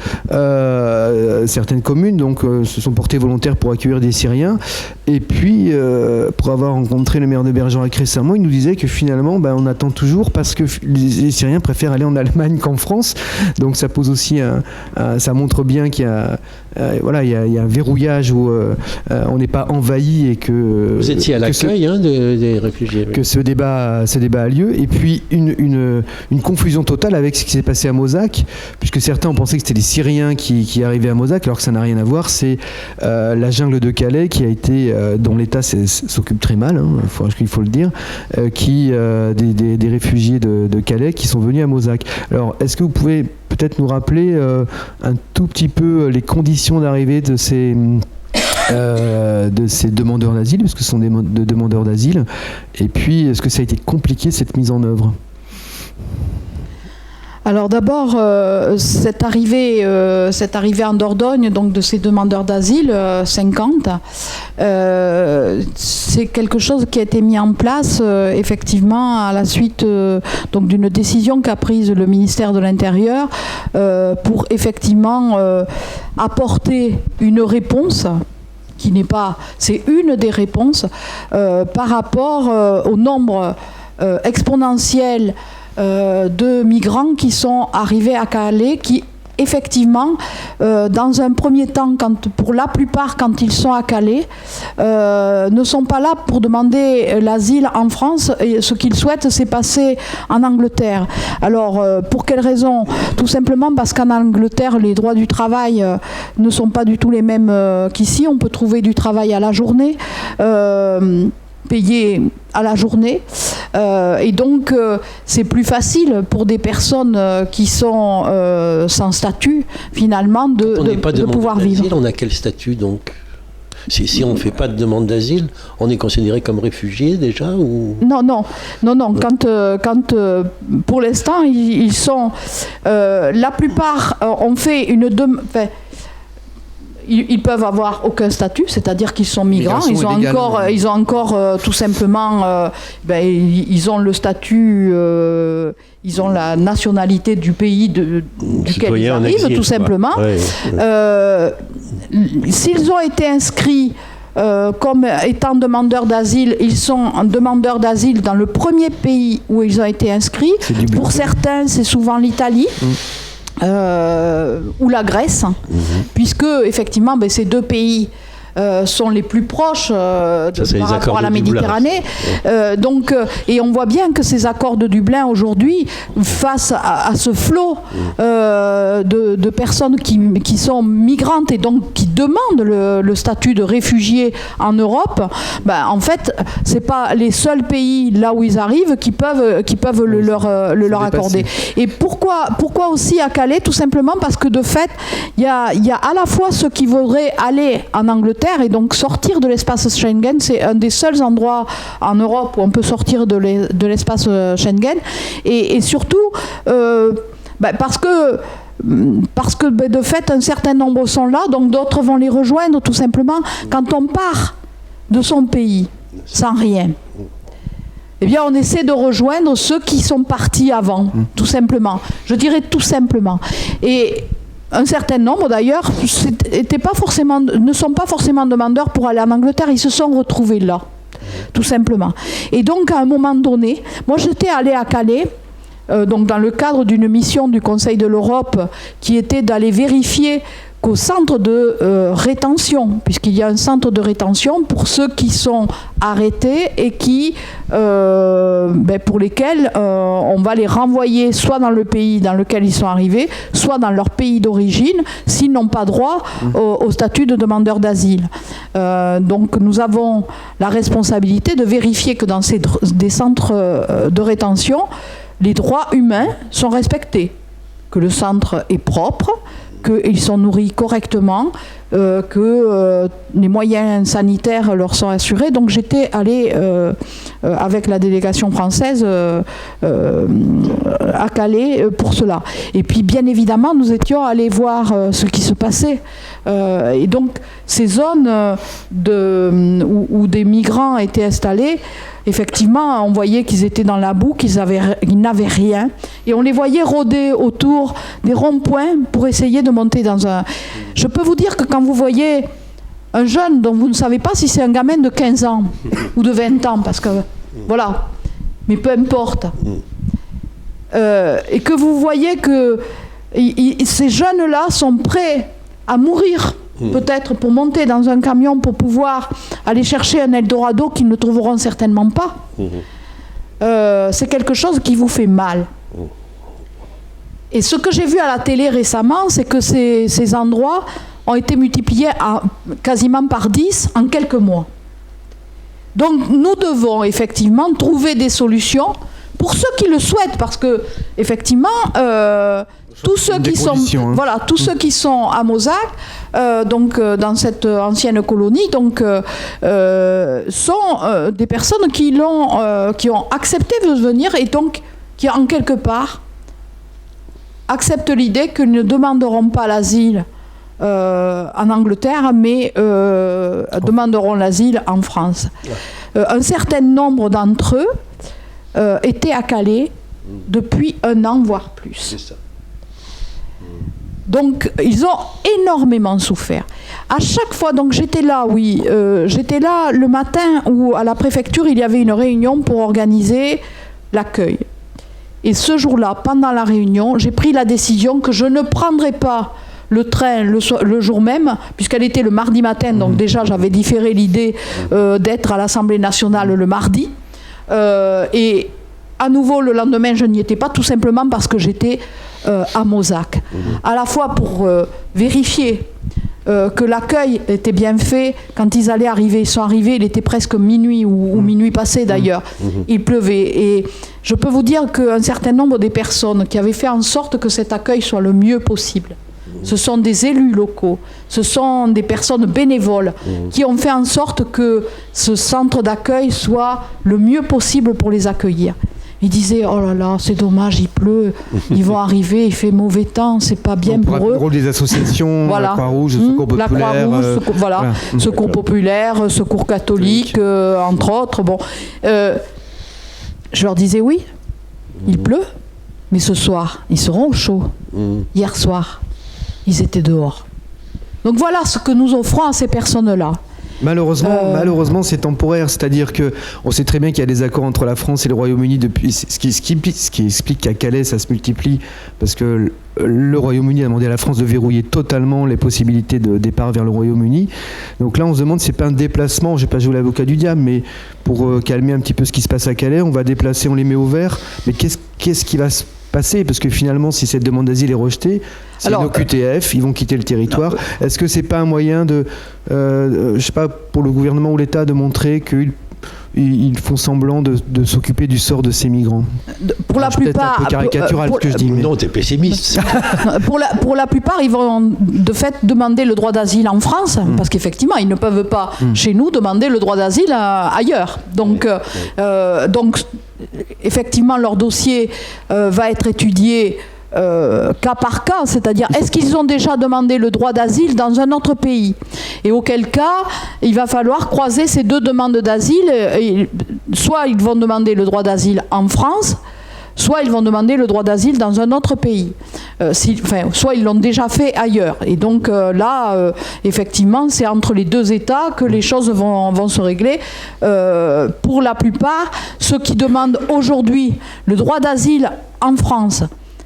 certaines communes, se sont portés volontaires pour accueillir des Syriens. Et puis, pour avoir rencontré le maire de Bergerac récemment, il nous disait que finalement, on attend toujours parce que les Syriens préfèrent aller en Allemagne qu'en France. Donc, ça pose aussi ça montre bien qu'il y a, il y a un verrouillage où on n'est pas envahi et que... Vous étiez à l'accueil des réfugiés. Oui. Que ce débat a lieu. Et puis une confusion totale avec ce qui s'est passé à Mozac, puisque certains ont pensé que c'était les Syriens qui arrivaient à Mozac, alors que ça n'a rien à voir. C'est la jungle de Calais qui a été, dont l'État s'occupe très mal, il faut le dire, des réfugiés de Calais qui sont venus à Mozac. Alors, est-ce que vous pouvez peut-être nous rappeler un tout petit peu les conditions d'arrivée de ces demandeurs d'asile, parce que ce sont des demandeurs d'asile, et puis est-ce que ça a été compliqué cette mise en œuvre ? Alors d'abord, cette arrivée en Dordogne, donc de ces demandeurs d'asile, 50, c'est quelque chose qui a été mis en place effectivement à la suite donc d'une décision qu'a prise le ministère de l'Intérieur pour effectivement apporter une réponse qui n'est pas, c'est une des réponses par rapport au nombre exponentiel de migrants qui sont arrivés à Calais, qui effectivement, dans un premier temps, pour la plupart, quand ils sont à Calais, ne sont pas là pour demander l'asile en France. Et ce qu'ils souhaitent, c'est passer en Angleterre. Alors, pour quelles raisons ? Tout simplement parce qu'en Angleterre, les droits du travail ne sont pas du tout les mêmes qu'ici. On peut trouver du travail à la journée. Payé à la journée, et donc c'est plus facile pour des personnes qui sont sans statut finalement de pouvoir vivre. On a quel statut donc ? Si on ne fait pas de demande d'asile, on est considéré comme réfugié déjà ou... Non. Quand pour l'instant ils sont, la plupart ont fait une demande. Ils peuvent avoir aucun statut, c'est-à-dire qu'ils sont migrants. Ils ont encore tout simplement, ils ont le statut, ils ont la nationalité du pays duquel ils arrivent, tout simplement. Ouais. S'ils ont été inscrits comme étant demandeurs d'asile, ils sont demandeurs d'asile dans le premier pays où ils ont été inscrits. Pour certains, c'est souvent l'Italie. Ou la Grèce, puisque effectivement ces deux pays sont les plus proches par rapport à la Méditerranée. Et on voit bien que ces accords de Dublin aujourd'hui, face à ce flot de personnes qui sont migrantes et donc qui demandent le statut de réfugiés en Europe, en fait, c'est pas les seuls pays là où ils arrivent qui peuvent le leur accorder. Et pourquoi aussi à Calais ? Tout simplement parce que de fait, il y a à la fois ceux qui voudraient aller en Angleterre et donc sortir de l'espace Schengen. C'est un des seuls endroits en Europe où on peut sortir de l'espace Schengen, et surtout parce que de fait un certain nombre sont là, donc d'autres vont les rejoindre tout simplement. Quand on part de son pays sans rien, eh bien on essaie de rejoindre ceux qui sont partis avant, tout simplement. Je dirais tout simplement. Et un certain nombre d'ailleurs ne sont pas forcément demandeurs pour aller en Angleterre, ils se sont retrouvés là, tout simplement. Et donc à un moment donné, moi j'étais allée à Calais, donc dans le cadre d'une mission du Conseil de l'Europe qui était d'aller vérifier qu'au centre de rétention, puisqu'il y a un centre de rétention pour ceux qui sont arrêtés et qui, pour lesquels on va les renvoyer soit dans le pays dans lequel ils sont arrivés, soit dans leur pays d'origine, s'ils n'ont pas droit au statut de demandeur d'asile. Donc nous avons la responsabilité de vérifier que dans des centres de rétention, les droits humains sont respectés, que le centre est propre, qu'ils sont nourris correctement, que les moyens sanitaires leur sont assurés. Donc j'étais allée avec la délégation française à Calais pour cela. Et puis bien évidemment, nous étions allés voir ce qui se passait. Et donc ces zones où des migrants étaient installés, effectivement, on voyait qu'ils étaient dans la boue, qu'ils n'avaient rien. Et on les voyait rôder autour des ronds-points pour essayer de monter dans un... Je peux vous dire que quand vous voyez un jeune dont vous ne savez pas si c'est un gamin de 15 ans ou de 20 ans, parce que, voilà, mais peu importe, et que vous voyez que ces jeunes-là sont prêts à mourir, peut-être pour monter dans un camion pour pouvoir aller chercher un Eldorado qu'ils ne trouveront certainement pas, c'est quelque chose qui vous fait mal. Et ce que j'ai vu à la télé récemment, c'est que ces endroits ont été multipliés quasiment par 10 en quelques mois. Donc nous devons effectivement trouver des solutions pour ceux qui le souhaitent, parce que effectivement tous ceux qui sont tous ceux qui sont à Mozac, dans cette ancienne colonie, sont des personnes qui ont accepté de venir et donc qui en quelque part acceptent l'idée qu'ils ne demanderont pas l'asile en Angleterre, mais demanderont l'asile en France. Un certain nombre d'entre eux étaient à Calais depuis 1 an, voire plus. C'est ça. Donc, ils ont énormément souffert. À chaque fois, donc j'étais là le matin où à la préfecture, il y avait une réunion pour organiser l'accueil. Et ce jour-là, pendant la réunion, j'ai pris la décision que je ne prendrais pas le train le jour même, puisqu'elle était le mardi matin, donc déjà j'avais différé l'idée d'être à l'Assemblée nationale le mardi. Et à nouveau, le lendemain, je n'y étais pas, tout simplement parce que j'étais à Mozac. À la fois pour vérifier que l'accueil était bien fait. Quand ils allaient arriver, ils sont arrivés, il était presque minuit ou minuit passé d'ailleurs. Il pleuvait. Et je peux vous dire qu'un certain nombre des personnes qui avaient fait en sorte que cet accueil soit le mieux possible, ce sont des élus locaux, ce sont des personnes bénévoles qui ont fait en sorte que ce centre d'accueil soit le mieux possible pour les accueillir. Ils disaient, oh là là, c'est dommage, il pleut, ils vont arriver, il fait mauvais temps, c'est pas bien pour eux. Le rôle des associations, voilà. La Croix-Rouge, le Secours Populaire. La Croix-Rouge, Secours Populaire, Secours catholique, entre autres. Bon, je leur disais, oui, il pleut, mais ce soir, ils seront au chaud. Hier soir, ils étaient dehors. Donc voilà ce que nous offrons à ces personnes-là. Malheureusement, c'est temporaire. C'est-à-dire qu'on sait très bien qu'il y a des accords entre la France et le Royaume-Uni depuis. Ce qui explique qu'à Calais, ça se multiplie parce que le Royaume-Uni a demandé à la France de verrouiller totalement les possibilités de départ vers le Royaume-Uni. Donc là, on se demande si c'est pas un déplacement. Je vais pas jouer l'avocat du diable, mais pour calmer un petit peu ce qui se passe à Calais, on va déplacer, on les met au vert. Mais qu'est-ce qui va se passer, parce que finalement, si cette demande d'asile est rejetée, c'est une OQTF, ils vont quitter le territoire. Est-ce que c'est pas un moyen de, je sais pas, pour le gouvernement ou l'État, de montrer qu'ils font semblant de s'occuper du sort de ces migrants? Pour la plupart, un peu caricatural ce que je dis. Mais... Non, t'es pessimiste. pour la plupart, ils vont de fait demander le droit d'asile en France, parce qu'effectivement, ils ne peuvent pas chez nous demander le droit d'asile ailleurs. Donc, effectivement, leur dossier va être étudié cas par cas, c'est-à-dire est-ce qu'ils ont déjà demandé le droit d'asile dans un autre pays, et auquel cas il va falloir croiser ces deux demandes d'asile, soit ils vont demander le droit d'asile en France, soit ils vont demander le droit d'asile dans un autre pays, soit ils l'ont déjà fait ailleurs, et donc effectivement c'est entre les deux États que les choses vont se régler. Pour la plupart, ceux qui demandent aujourd'hui le droit d'asile en France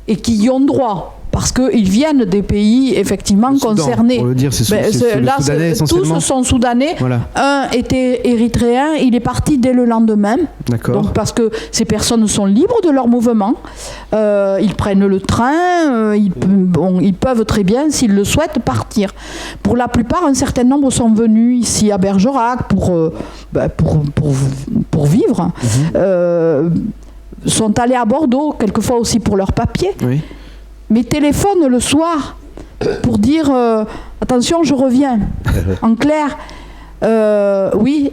et qui y ont droit, parce qu'ils viennent des pays effectivement Le Soudan, concernés. pour le dire, c'est le Là, Soudanais essentiellement. tous sont soudanais. Voilà. Un était érythréen, il est parti dès le lendemain. D'accord. Donc parce que ces personnes sont libres de leur mouvement, ils prennent le train, ils peuvent très bien, s'ils le souhaitent, partir. Pour la plupart, un certain nombre sont venus ici à Bergerac pour vivre. Sont allés à Bordeaux, quelquefois aussi pour leurs papiers, Oui. mais téléphonent le soir pour dire attention, je reviens. En clair, oui,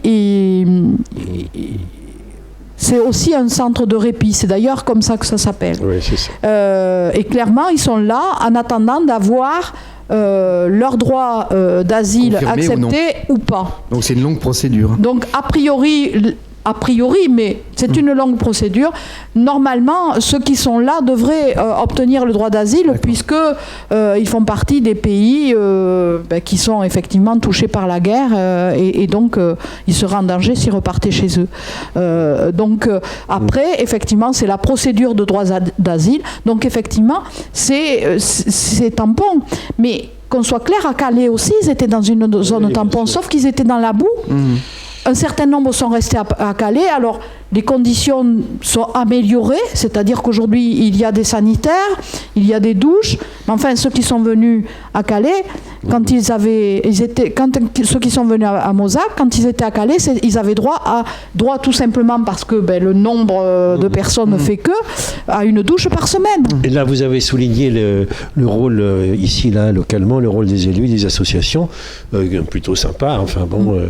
c'est aussi un centre de répit. C'est d'ailleurs comme ça que ça s'appelle. Oui, c'est ça. Et clairement, ils sont là en attendant d'avoir leur droit d'asile Confirmé accepté ou pas. Donc c'est une longue procédure. Donc a priori, mais c'est une longue procédure. Normalement, ceux qui sont là devraient obtenir le droit d'asile, puisque ils font partie des pays qui sont effectivement touchés par la guerre, et donc ils seraient en danger s'ils repartaient chez eux. Après, effectivement, c'est la procédure de droit d'asile. Donc effectivement, c'est tampon. Mais qu'on soit clair, à Calais aussi, ils étaient dans une zone tampon, sauf qu'ils étaient dans la boue. Un certain nombre sont restés à Calais. Alors, les conditions sont améliorées, c'est-à-dire qu'aujourd'hui, il y a des sanitaires, il y a des douches. Mais enfin, ceux qui sont venus à Calais, ceux qui sont venus à Mozac, quand ils étaient à Calais, ils avaient droit tout simplement parce que le nombre de personnes fait que, à une douche par semaine. Et là, vous avez souligné le rôle, ici, là, localement, le rôle des élus, des associations, plutôt sympa. Enfin bon,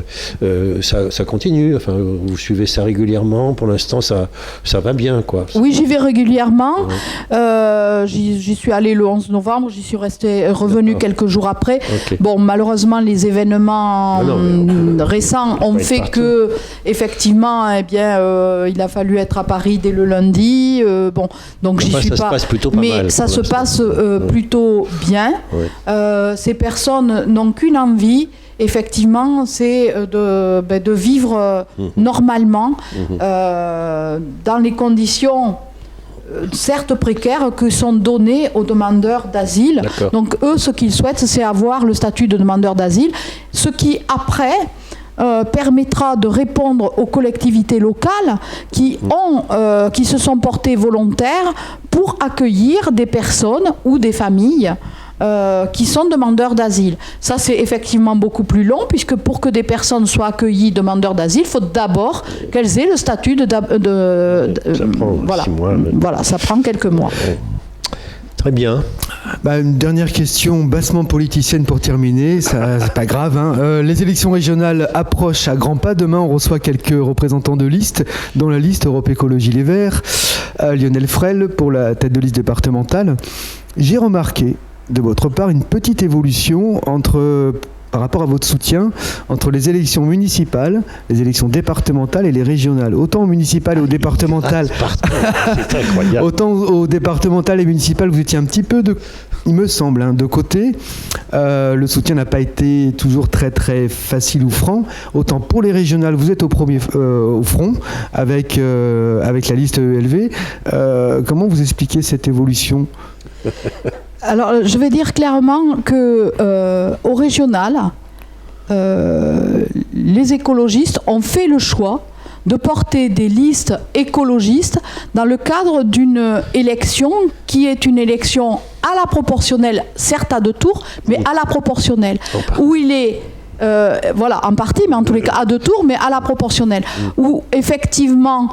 ça continue. Enfin, vous suivez ça régulièrement. Pour l'instant, ça va bien, quoi. Oui, j'y vais régulièrement. J'y suis allée le 11 novembre. J'y suis revenue quelques jours après. Okay. Bon, malheureusement, les événements récents ont fait que, effectivement, il a fallu être à Paris dès le lundi. Donc j'y suis pas. Ça se passe plutôt pas mais mal. Ça se passe plutôt bien. Ouais. Ces personnes n'ont qu'une envie. Effectivement, c'est de vivre normalement dans les conditions certes précaires que sont données aux demandeurs d'asile. D'accord. Donc eux, ce qu'ils souhaitent, c'est avoir le statut de demandeur d'asile, ce qui après permettra de répondre aux collectivités locales qui se sont portées volontaires pour accueillir des personnes ou des familles qui sont demandeurs d'asile. Ça, c'est effectivement beaucoup plus long, puisque pour que des personnes soient accueillies demandeurs d'asile, il faut d'abord qu'elles aient le statut Ça prend 6 mois. Voilà, ça prend quelques mois. Ouais. Très bien. Une dernière question bassement politicienne pour terminer, ça c'est pas grave. Les élections régionales approchent à grands pas. Demain, on reçoit quelques représentants de liste, dont la liste Europe Écologie Les Verts, Lionel Frel pour la tête de liste départementale. J'ai remarqué de votre part une petite évolution par rapport à votre soutien entre les élections municipales, les élections départementales et les régionales. Autant aux municipales et aux départementales, c'est incroyable. Autant aux départementales et municipales, vous étiez un petit peu il me semble, de côté. Le soutien n'a pas été toujours très très facile ou franc. Autant pour les régionales, vous êtes au front avec la liste ELV. Comment vous expliquez cette évolution ? Alors, je vais dire clairement qu'au régional, les écologistes ont fait le choix de porter des listes écologistes dans le cadre d'une élection qui est une élection à la proportionnelle, certes à 2 tours, mais à la proportionnelle, où il est en partie, mais en tous les cas à 2 tours, mais à la proportionnelle, où effectivement,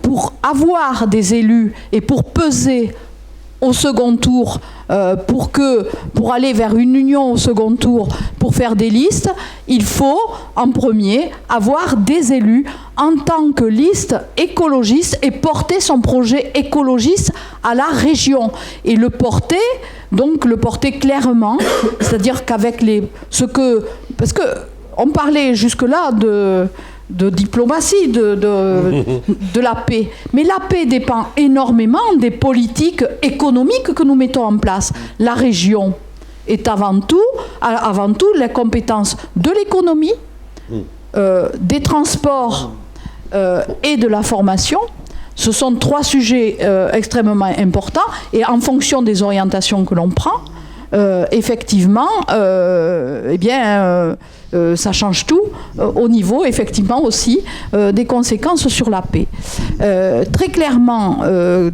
pour avoir des élus et pour peser au second tour, pour aller vers une union au second tour, pour faire des listes, il faut en premier avoir des élus en tant que liste écologiste et porter son projet écologiste à la région. Et le porter clairement, c'est-à-dire qu'avec parce que on parlait jusque-là de diplomatie, de la paix. Mais la paix dépend énormément des politiques économiques que nous mettons en place. La région est avant tout la compétence de l'économie, des transports et de la formation. Ce sont 3 sujets extrêmement importants et en fonction des orientations que l'on prend, effectivement, ça change tout au niveau, effectivement, aussi des conséquences sur la paix. Très clairement,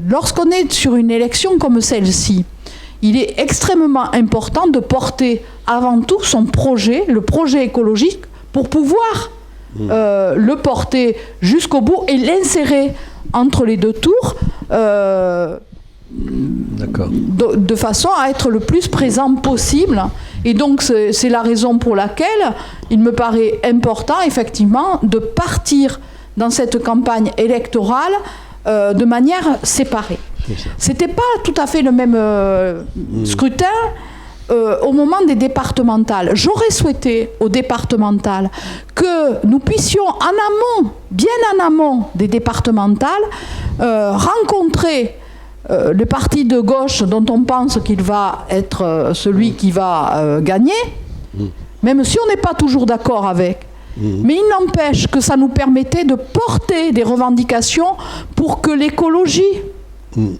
lorsqu'on est sur une élection comme celle-ci, il est extrêmement important de porter avant tout son projet, le projet écologique, pour pouvoir le porter jusqu'au bout et l'insérer entre les 2 tours de façon à être le plus présent possible. Et donc c'est la raison pour laquelle il me paraît important effectivement de partir dans cette campagne électorale de manière séparée. C'était pas tout à fait le même scrutin au moment des départementales. J'aurais souhaité aux départementales que nous puissions en amont, bien en amont des départementales, rencontrer le parti de gauche dont on pense qu'il va être celui qui va gagner, même si on n'est pas toujours d'accord avec. Mais il n'empêche que ça nous permettait de porter des revendications pour que l'écologie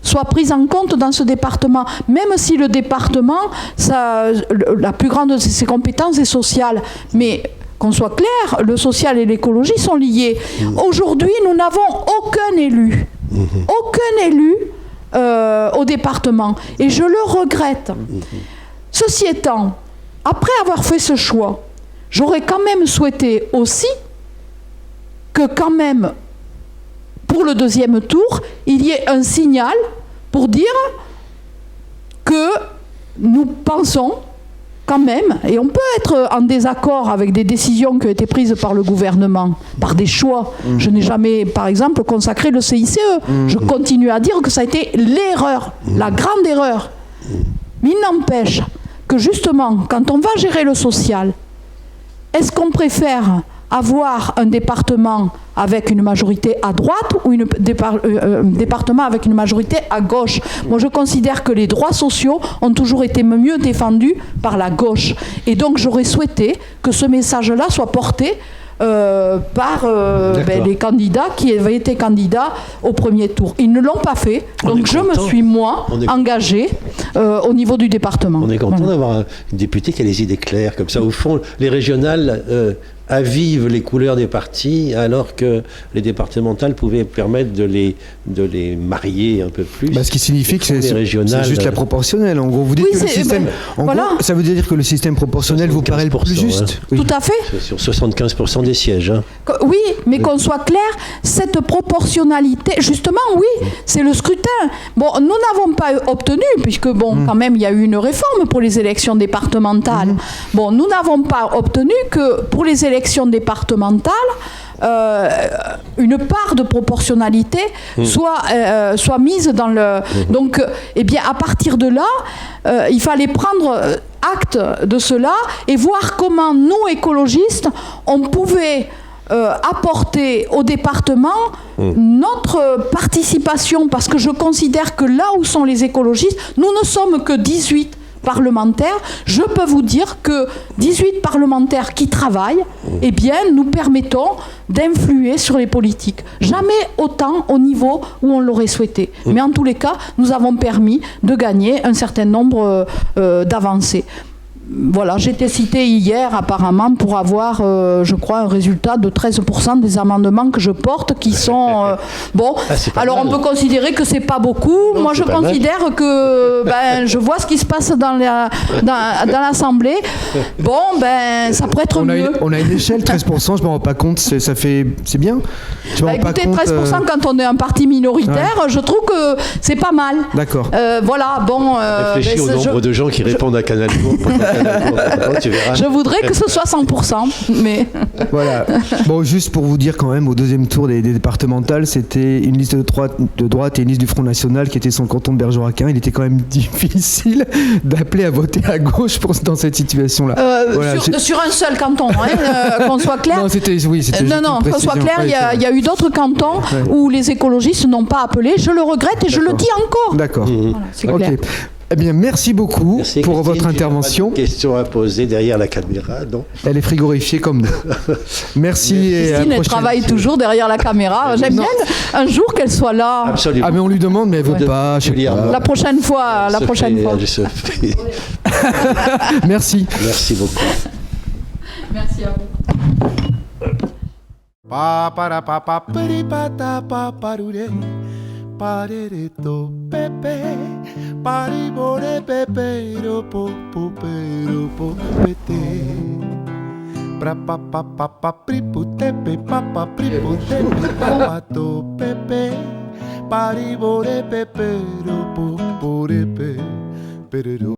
soit prise en compte dans ce département, même si le département, la plus grande de ses compétences est sociale. Mais qu'on soit clair, le social et l'écologie sont liés. Aujourd'hui, nous n'avons aucun élu au département, et je le regrette. Ceci étant, après avoir fait ce choix, j'aurais quand même souhaité aussi que quand même, pour le 2e tour, il y ait un signal pour dire que nous pensons quand même, et on peut être en désaccord avec des décisions qui ont été prises par le gouvernement, par des choix. Je n'ai jamais, par exemple, consacré le CICE. Je continue à dire que ça a été l'erreur, la grande erreur. Mais il n'empêche que justement, quand on va gérer le social, est-ce qu'on préfère avoir un département avec une majorité à droite ou un département avec une majorité à gauche? Moi, je considère que les droits sociaux ont toujours été mieux défendus par la gauche. Et donc, j'aurais souhaité que ce message-là soit porté par les candidats qui avaient été candidats au premier tour. Ils ne l'ont pas fait, donc je me suis, moi, engagée au niveau du département. On est content d'avoir un député qui a les idées claires, comme ça. Au fond, les régionales avivent les couleurs des partis, alors que les départementales pouvaient permettre de les marier un peu plus. Ce qui signifie que c'est juste la proportionnelle. En gros, vous dites que le système. Gros, ça veut dire que le système proportionnel vous paraît le plus juste. Oui. Tout à fait. Sur 75% des sièges. Oui, mais qu'on soit clair, cette proportionnalité, justement, oui, c'est le scrutin. Bon, nous n'avons pas obtenu, puisque quand même, il y a eu une réforme pour les élections départementales. Bon, nous n'avons pas obtenu que pour les élections départementales, une part de proportionnalité soit mise dans le... Donc, à partir de là, il fallait prendre acte de cela et voir comment nous, écologistes, on pouvait apporter au département notre participation, parce que je considère que là où sont les écologistes, nous ne sommes que 18 parlementaires. Je peux vous dire que 18 parlementaires qui travaillent, nous permettons d'influer sur les politiques. Jamais autant au niveau où on l'aurait souhaité. Mais en tous les cas, nous avons permis de gagner un certain nombre d'avancées. Voilà, j'ai été citée hier apparemment pour avoir, je crois, un résultat de 13% des amendements que je porte qui sont... alors on peut considérer que c'est pas beaucoup. Non, moi je considère que je vois ce qui se passe dans l'Assemblée. Ça pourrait être mieux. On a une échelle, 13%, je m'en rends pas compte, c'est bien. Écoutez, 13% quand on est un parti minoritaire, je trouve que c'est pas mal. D'accord. Réfléchis au nombre de gens qui répondent à Canal tu verras. Je voudrais que ce soit 100%, mais... Voilà. Bon, juste pour vous dire quand même, au 2e tour des départementales, c'était une liste de droite et une liste du Front National qui était son canton de Bergerac. Il était quand même difficile d'appeler à voter à gauche dans cette situation-là. Sur un seul canton, qu'on soit clair. Non, c'était qu'on soit clair, il y a eu d'autres cantons où les écologistes n'ont pas appelé. Je le regrette et je le dis encore. D'accord. Voilà, c'est clair. Eh bien, merci beaucoup Merci, pour Christine. votre Tu n'as intervention. pas de questions à poser derrière la caméra, non? Elle est frigorifiée comme nous. Merci et à la Christine, elle prochaine. travaille toujours derrière la caméra. J'aime Non. bien un jour qu'elle soit là. Absolument. Ah mais on lui demande mais elle veut pas. Je sais Julia, pas. La prochaine fois, Elle la se prochaine fait- fois. elle se fait- Merci. Merci beaucoup. Merci à vous. Pa para pa pa piri pata pa parure parereto pepe paribore pepero po pero po pete pra pa pa pa pa pripute pe pa pa pripute pe pa to pepe paribore pepero po pe pero